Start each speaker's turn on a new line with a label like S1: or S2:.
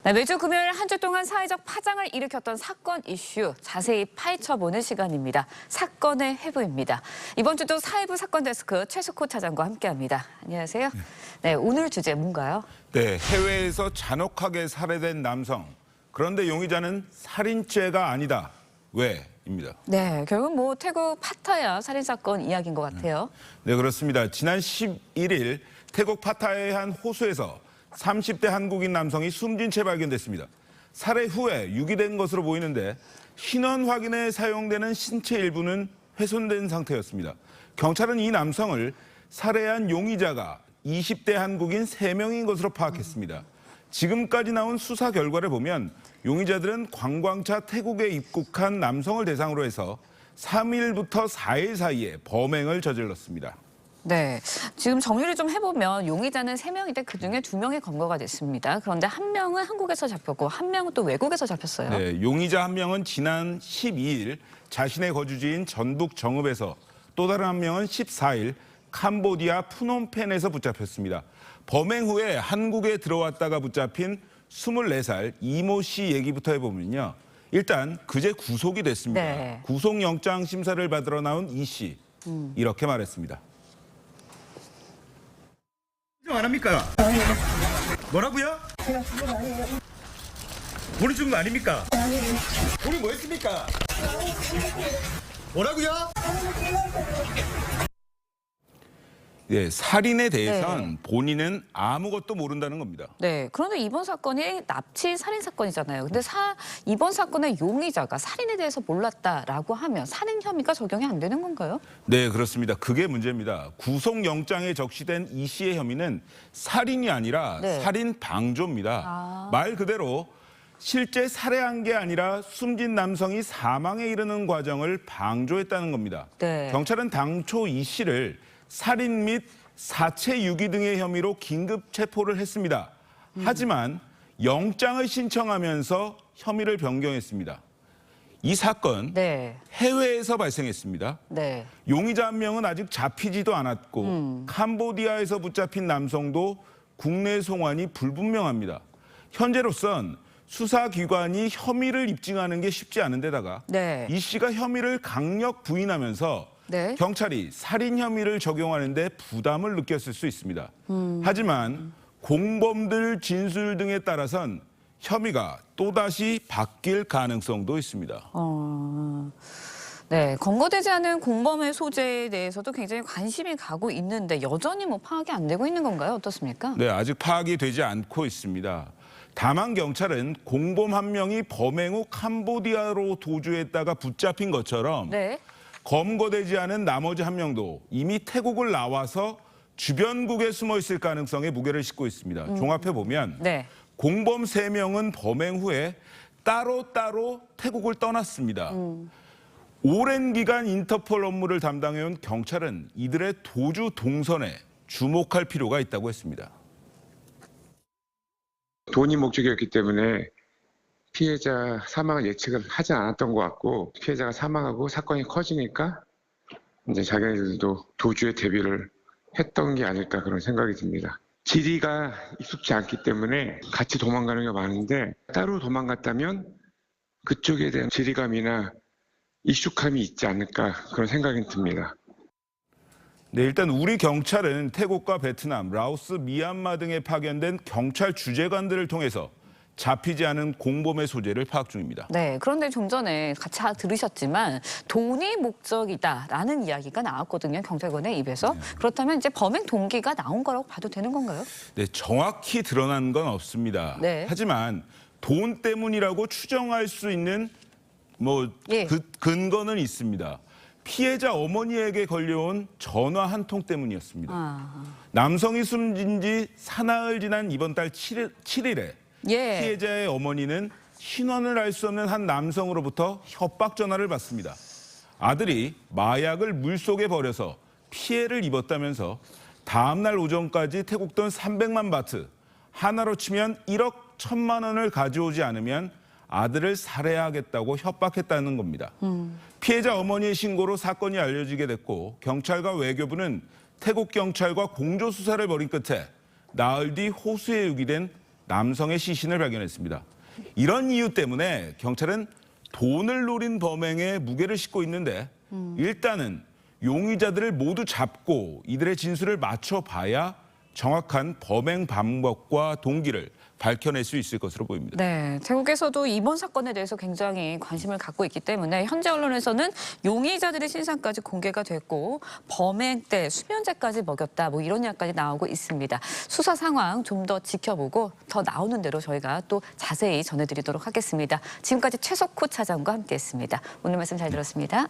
S1: 네, 매주 금요일 한 주 동안 사회적 파장을 일으켰던 사건 이슈 자세히 파헤쳐보는 시간입니다. 사건의 해부입니다. 이번 주도 사회부 사건 데스크 최숙호 차장과 함께합니다. 안녕하세요. 네, 오늘 주제 뭔가요?
S2: 네, 해외에서 잔혹하게 살해된 남성. 그런데 용의자는 살인죄가 아니다. 왜입니다.
S1: 네, 결국 태국 파타야 살인사건 이야기인 것 같아요.
S2: 네, 그렇습니다. 지난 11일 태국 파타야의 한 호수에서 30대 한국인 남성이 숨진 채 발견됐습니다. 살해 후에 유기된 것으로 보이는데 신원 확인에 사용되는 신체 일부는 훼손된 상태였습니다. 경찰은 이 남성을 살해한 용의자가 20대 한국인 3명인 것으로 파악했습니다. 지금까지 나온 수사 결과를 보면 용의자들은 관광차 태국에 입국한 남성을 대상으로 해서 3일부터 4일 사이에 범행을 저질렀습니다.
S1: 네, 지금 정리를 좀 해보면 용의자는 3명인데 그중에 2명이 검거가 됐습니다. 그런데 한 명은 한국에서 잡혔고 한 명은 또 외국에서 잡혔어요.
S2: 네, 용의자 한 명은 지난 12일 자신의 거주지인 전북 정읍에서 또 다른 한 명은 14일 캄보디아 푸놈펜에서 붙잡혔습니다. 범행 후에 한국에 들어왔다가 붙잡힌 24살 이모 씨 얘기부터 해보면요. 일단 그제 구속이 됐습니다.
S1: 네.
S2: 구속영장 심사를 받으러 나온 이 씨 이렇게 말했습니다.
S3: 안 합니까? 뭐라고요? 돈을 준 거 아닙니까? 돈이 뭐 했습니까? 뭐라고요?
S2: 네, 살인에 대해선 본인은 아무것도 모른다는 겁니다.
S1: 네, 그런데 이번 사건이 납치 살인 사건이잖아요. 근데 이번 사건의 용의자가 살인에 대해서 몰랐다라고 하면 살인 혐의가 적용이 안 되는 건가요?
S2: 네, 그렇습니다. 그게 문제입니다. 구속영장에 적시된 이 씨의 혐의는 살인이 아니라
S1: 네.
S2: 살인 방조입니다. 말 그대로 실제 살해한 게 아니라 숨진 남성이 사망에 이르는 과정을 방조했다는 겁니다.
S1: 네.
S2: 경찰은 당초 이 씨를 살인 및 사체 유기 등의 혐의로 긴급 체포를 했습니다. 하지만 영장을 신청하면서 혐의를 변경했습니다. 이 사건
S1: 네.
S2: 해외에서 발생했습니다.
S1: 네.
S2: 용의자 한 명은 아직 잡히지도 않았고 캄보디아에서 붙잡힌 남성도 국내 송환이 불분명합니다. 현재로선 수사기관이 혐의를 입증하는 게 쉽지 않은 데다가
S1: 네.
S2: 이 씨가 혐의를 강력 부인하면서
S1: 네.
S2: 경찰이 살인 혐의를 적용하는 데 부담을 느꼈을 수 있습니다. 하지만 공범들 진술 등에 따라선 혐의가 또다시 바뀔 가능성도 있습니다.
S1: 네, 검거되지 않은 공범의 소재에 대해서도 굉장히 관심이 가고 있는데 여전히 파악이 안 되고 있는 건가요? 어떻습니까?
S2: 네, 아직 파악이 되지 않고 있습니다. 다만 경찰은 공범 한 명이 범행 후 캄보디아로 도주했다가 붙잡힌 것처럼
S1: 네.
S2: 검거되지 않은 나머지 한 명도 이미 태국을 나와서 주변국에 숨어 있을 가능성에 무게를 싣고 있습니다. 종합해 보면
S1: 네.
S2: 공범 3명은 범행 후에 따로따로 태국을 떠났습니다. 오랜 기간 인터폴 업무를 담당해온 경찰은 이들의 도주 동선에 주목할 필요가 있다고 했습니다.
S4: 돈이 목적이었기 때문에 피해자 사망을 예측을 하지 않았던 것 같고 피해자가 사망하고 사건이 커지니까 이제 자기네들도 도주에 대비를 했던 게 아닐까 그런 생각이 듭니다. 지리가 익숙지 않기 때문에 같이 도망가는 게 많은데 따로 도망갔다면 그쪽에 대한 지리감이나 익숙함이 있지 않을까 그런 생각이 듭니다.
S2: 네, 일단 우리 경찰은 태국과 베트남, 라오스, 미얀마 등에 파견된 경찰 주재관들을 통해서 잡히지 않은 공범의 소재를 파악 중입니다.
S1: 네, 그런데 좀 전에 같이 들으셨지만 돈이 목적이다라는 이야기가 나왔거든요. 경찰관의 입에서. 그렇다면 이제 범행 동기가 나온 거라고 봐도 되는 건가요?
S2: 네, 정확히 드러난 건 없습니다.
S1: 네.
S2: 하지만 돈 때문이라고 추정할 수 있는
S1: 예.
S2: 근거는 있습니다. 피해자 어머니에게 걸려온 전화 한 통 때문이었습니다. 남성이 숨진 지 사나흘 지난 이번 달 7일에
S1: 예.
S2: 피해자의 어머니는 신원을 알 수 없는 한 남성으로부터 협박 전화를 받습니다. 아들이 마약을 물속에 버려서 피해를 입었다면서 다음 날 오전까지 태국 돈 300만 바트, 하나로 치면 1억 1천만 원을 가져오지 않으면 아들을 살해하겠다고 협박했다는 겁니다. 피해자 어머니의 신고로 사건이 알려지게 됐고 경찰과 외교부는 태국 경찰과 공조 수사를 벌인 끝에 나흘 뒤 호수에 유기된 남성의 시신을 발견했습니다. 이런 이유 때문에 경찰은 돈을 노린 범행에 무게를 싣고 있는데 일단은 용의자들을 모두 잡고 이들의 진술을 맞춰봐야 정확한 범행 방법과 동기를 밝혀낼 수 있을 것으로 보입니다.
S1: 네, 태국에서도 이번 사건에 대해서 굉장히 관심을 갖고 있기 때문에 현재 언론에서는 용의자들의 신상까지 공개가 됐고 범행 때 수면제까지 먹였다 뭐 이런 이야기까지 나오고 있습니다. 수사 상황 좀 더 지켜보고 더 나오는 대로 저희가 또 자세히 전해드리도록 하겠습니다. 지금까지 최석호 차장과 함께했습니다. 오늘 말씀 잘 들었습니다.